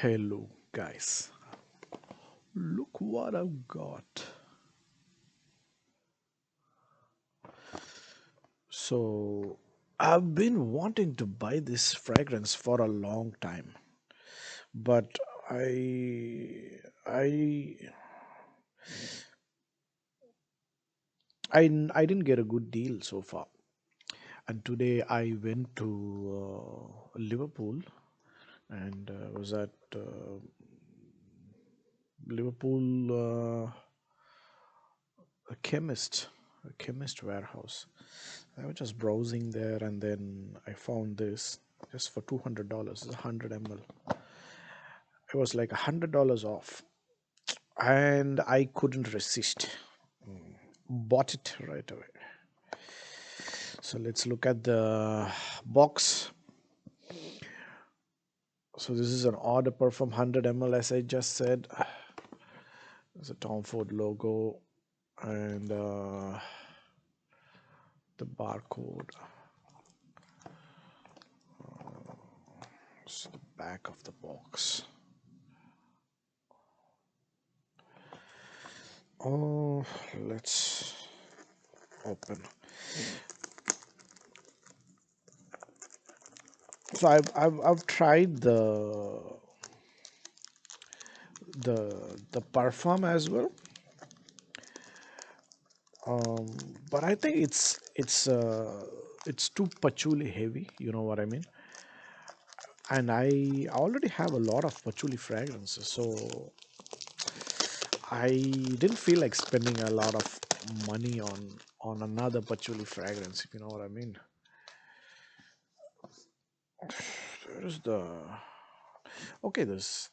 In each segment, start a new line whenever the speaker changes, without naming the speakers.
Hello, guys. Look what I've got. So, I've been wanting to buy this fragrance for a long time, but I, I, I didn't get a good deal so far. And today I went to Liverpool and was at Liverpool a chemist warehouse. I was just browsing there and then I found this just for $200, 100 ml. It was like $100 off and I couldn't resist. Bought it right away. So let's look at the box. So this is an eau de parfum 100 ml, as I just said. There's a Tom Ford logo and the barcode. It's the back of the box. Oh, let's open. So I've tried the parfum as well, um, but I think it's too patchouli heavy. You know what I mean? And I already have a lot of patchouli fragrances, so I didn't feel like spending a lot of money on another patchouli fragrance. If you know what I mean. There's the okay. This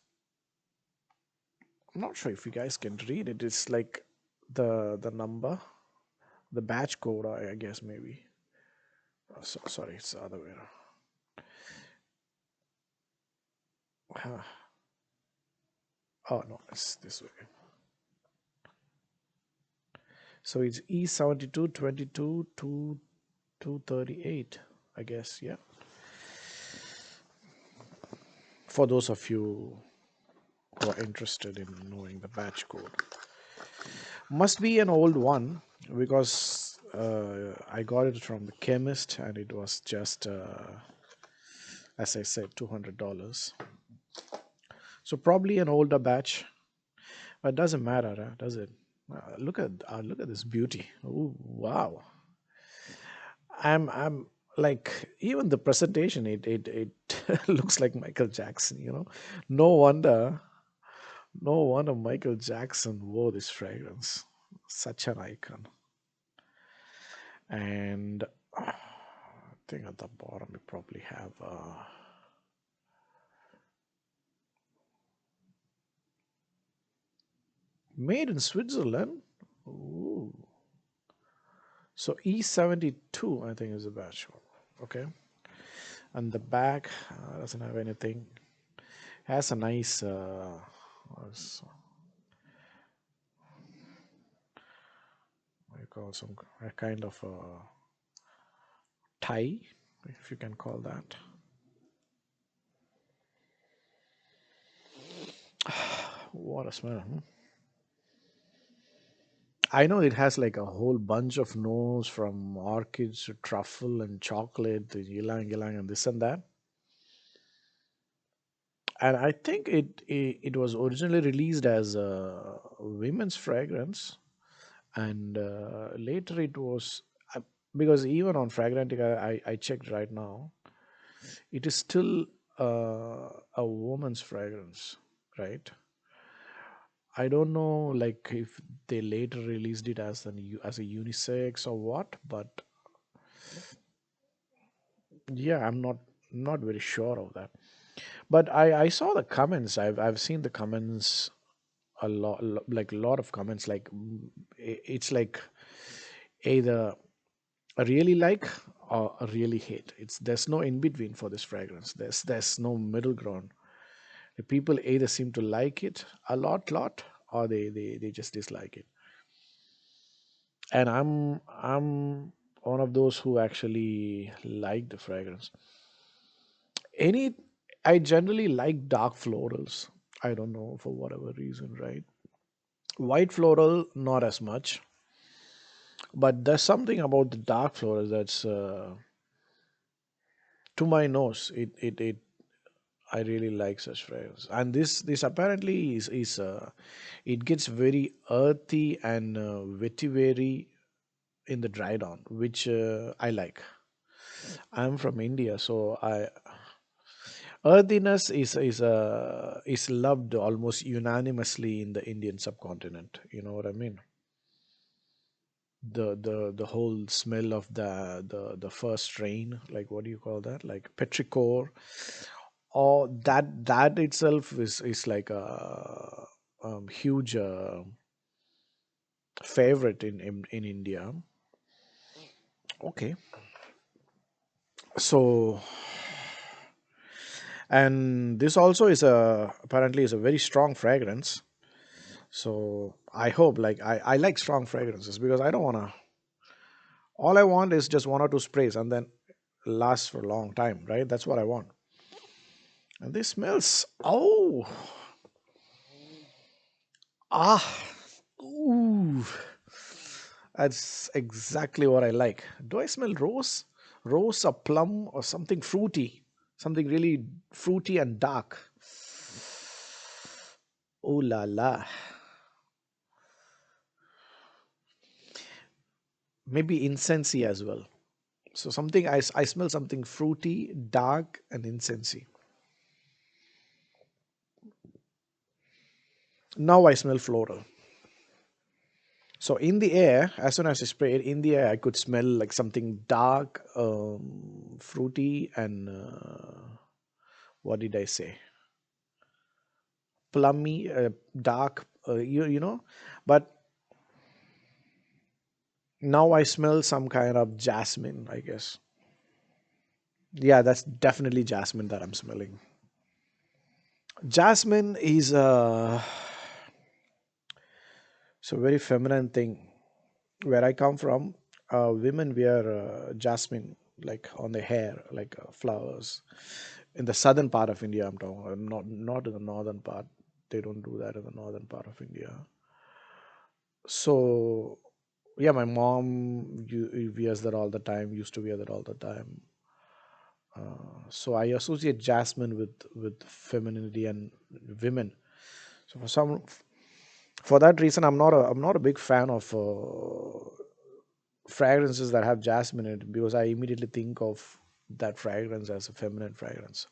I'm not sure if you guys can read it. It's like the number, the batch code, I guess maybe. Sorry, it's the other way around. Huh. Oh no, it's this way. So it's E72222238, I guess. Yeah. For those of you who are interested in knowing the batch code, must be an old one because I got it from the chemist and it was just, as I said, $200. So probably an older batch, but it doesn't matter, does it? Look at this beauty. Oh wow! I'm like even the presentation. It looks like Michael Jackson. No wonder no wonder Michael Jackson wore this fragrance. Such an icon. And I think at the bottom we probably have made in Switzerland. Ooh. So E72, I think, is the batch. Okay. And the back doesn't have anything. Has a nice, what's- what do you call some a kind of a tie, if you can call that. What a smell! I know it has like a whole bunch of notes from orchids to truffle and chocolate to ylang ylang and this and that. And I think it was originally released as a women's fragrance, and later it was uh, because even on Fragrantica, I checked right now, it is still a woman's fragrance, right? I don't know, like if they later released it as as a unisex or what, but yeah, I'm not very sure of that. But I saw the comments. I've seen the comments a lot, like a lot of comments. Like it's like either a really like or a really hate. There's no in between for this fragrance. There's no middle ground. The people either seem to like it a lot, or they just dislike it. And I'm one of those who actually like the fragrance. Any I generally like dark florals. I don't know for whatever reason, right? White floral, not as much, but there's something about the dark florals that's to my nose. It I really like such fragrance, and this apparently is it gets very earthy and vetivery in the dry down, which I like. I'm from India, so I earthiness is loved almost unanimously in the Indian subcontinent. You know what I mean? The whole smell of the first rain, like what do you call that? Like petrichor, or that itself is like a huge favorite in India. Okay, so and this also is a apparently is a very strong fragrance. So I hope like I like strong fragrances because I don't wanna all I want is just one or two sprays and then last for a long time, right? That's what I want. And this smells ah ooh, that's exactly what I like. Do I smell rose? Rose or plum or something fruity? Something really fruity and dark. Oh la la. Maybe incensey as well. So something I smell something fruity, dark, and incensey. Now I smell floral. So in the air, as soon as I sprayed in the air, I could smell like something dark, fruity, and what did I say? Plummy, dark. You know, but now I smell some kind of jasmine. I guess. Yeah, that's definitely jasmine that I'm smelling. Jasmine is it's a very feminine thing. Where I come from, women wear jasmine like on their hair, like flowers. In the southern part of India, I'm talking. Not in the northern part. They don't do that in the northern part of India. So yeah, my mom wears that all the time. Used to wear that all the time. So I associate jasmine with femininity and women. So for that reason, I'm not a big fan of fragrances that have jasmine in it because I immediately think of that fragrance as a feminine fragrance.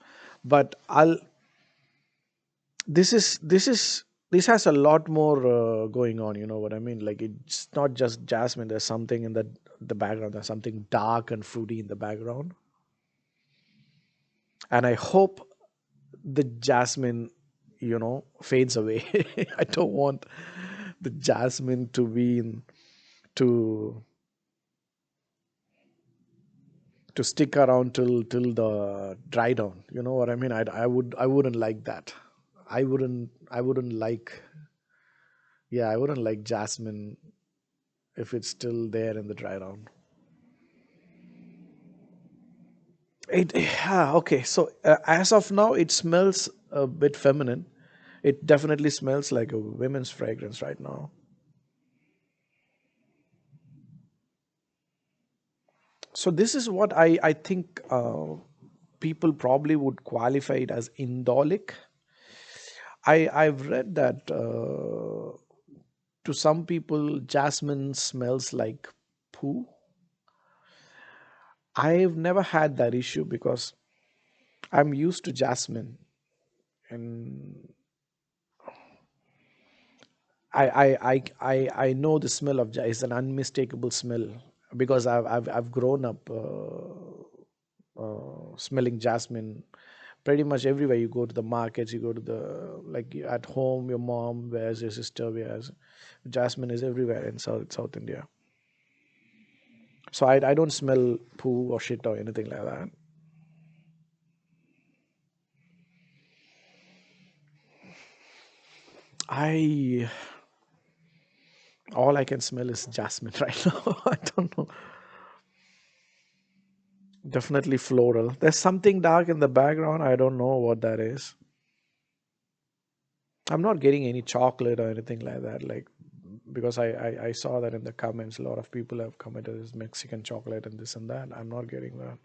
But I'll this has a lot more going on. You know what I mean? Like it's not just jasmine. There's something in the background. There's something dark and fruity in the background, and I hope the jasmine, fades away. I don't want the jasmine to be in to to stick around till the dry down. You know what I mean? I wouldn't like that. I wouldn't like yeah, I wouldn't like jasmine if it's still there in the dry down. Okay. So as of now, it smells a bit feminine. It definitely smells like a women's fragrance right now. So this is what I think people probably would qualify it as indolic. I've read that to some people jasmine smells like poo. I've never had that issue because I'm used to jasmine, and I know the smell of is an unmistakable smell because I've grown up smelling jasmine pretty much everywhere. You go to the markets, you go to the like at home, your mom wears, your sister wears. Jasmine is everywhere in South India. So I don't smell poo or shit or anything like that. I all I can smell is jasmine right now. I don't know. Definitely floral. There's something dark in the background. I don't know what that is. I'm not getting any chocolate or anything like that. Like because I saw that in the comments, a lot of people have commented as Mexican chocolate and this and that. I'm not getting that.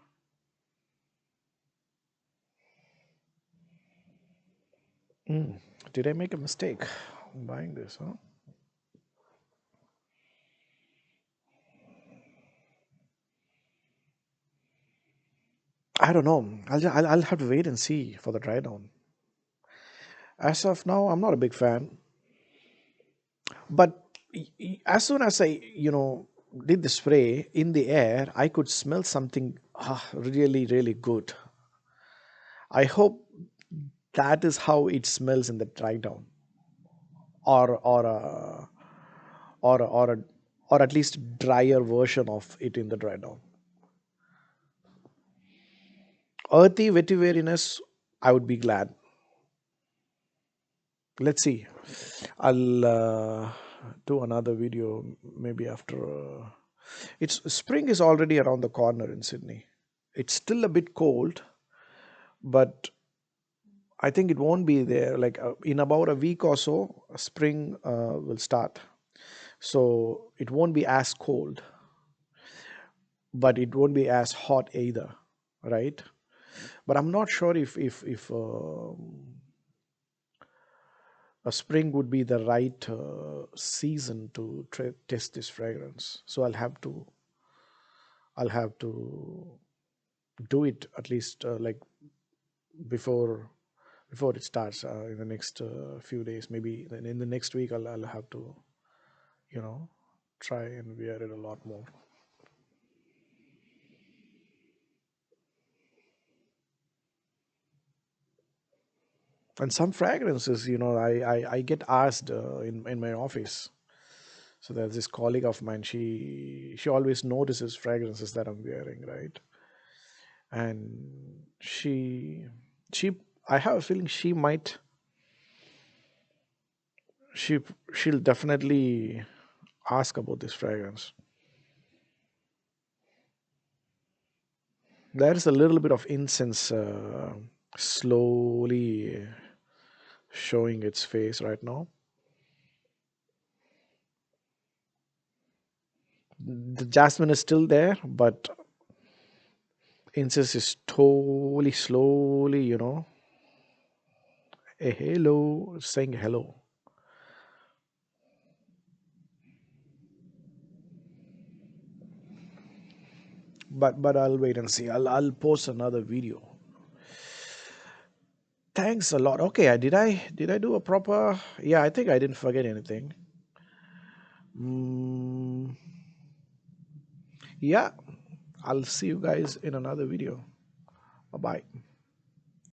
Mm. Did I make a mistake buying this? Huh? I don't know. I'll have to wait and see for the dry down. As of now, I'm not a big fan. But as soon as I did the spray in the air, I could smell something really, really good. I hope that is how it smells in the dry down, or or or a, or at least drier version of it in the dry down. Earthy vegetarianness, I would be glad. Let's see. I'll do another video maybe after. It's spring is already around the corner in Sydney. It's still a bit cold, but I think it won't be there. Like in about a week or so, spring will start. So it won't be as cold, but it won't be as hot either, right? But I'm not sure if a spring would be the right season to test this fragrance. So I'll have to do it at least like before before it starts in the next few days. Maybe in the next week I'll have to you know try and wear it a lot more. And some fragrances, I get asked in my office. So there's this colleague of mine. She always notices fragrances that I'm wearing, right? And she I have a feeling she she'll definitely ask about this fragrance. There is a little bit of incense slowly showing its face right now. The jasmine is still there, but incense is totally slowly, a hello, saying hello. But I'll wait and see. I'll post another video. Thanks a lot. Okay, did I do a proper? Yeah, I think I didn't forget anything. Mm, yeah, I'll see you guys in another video. Bye bye.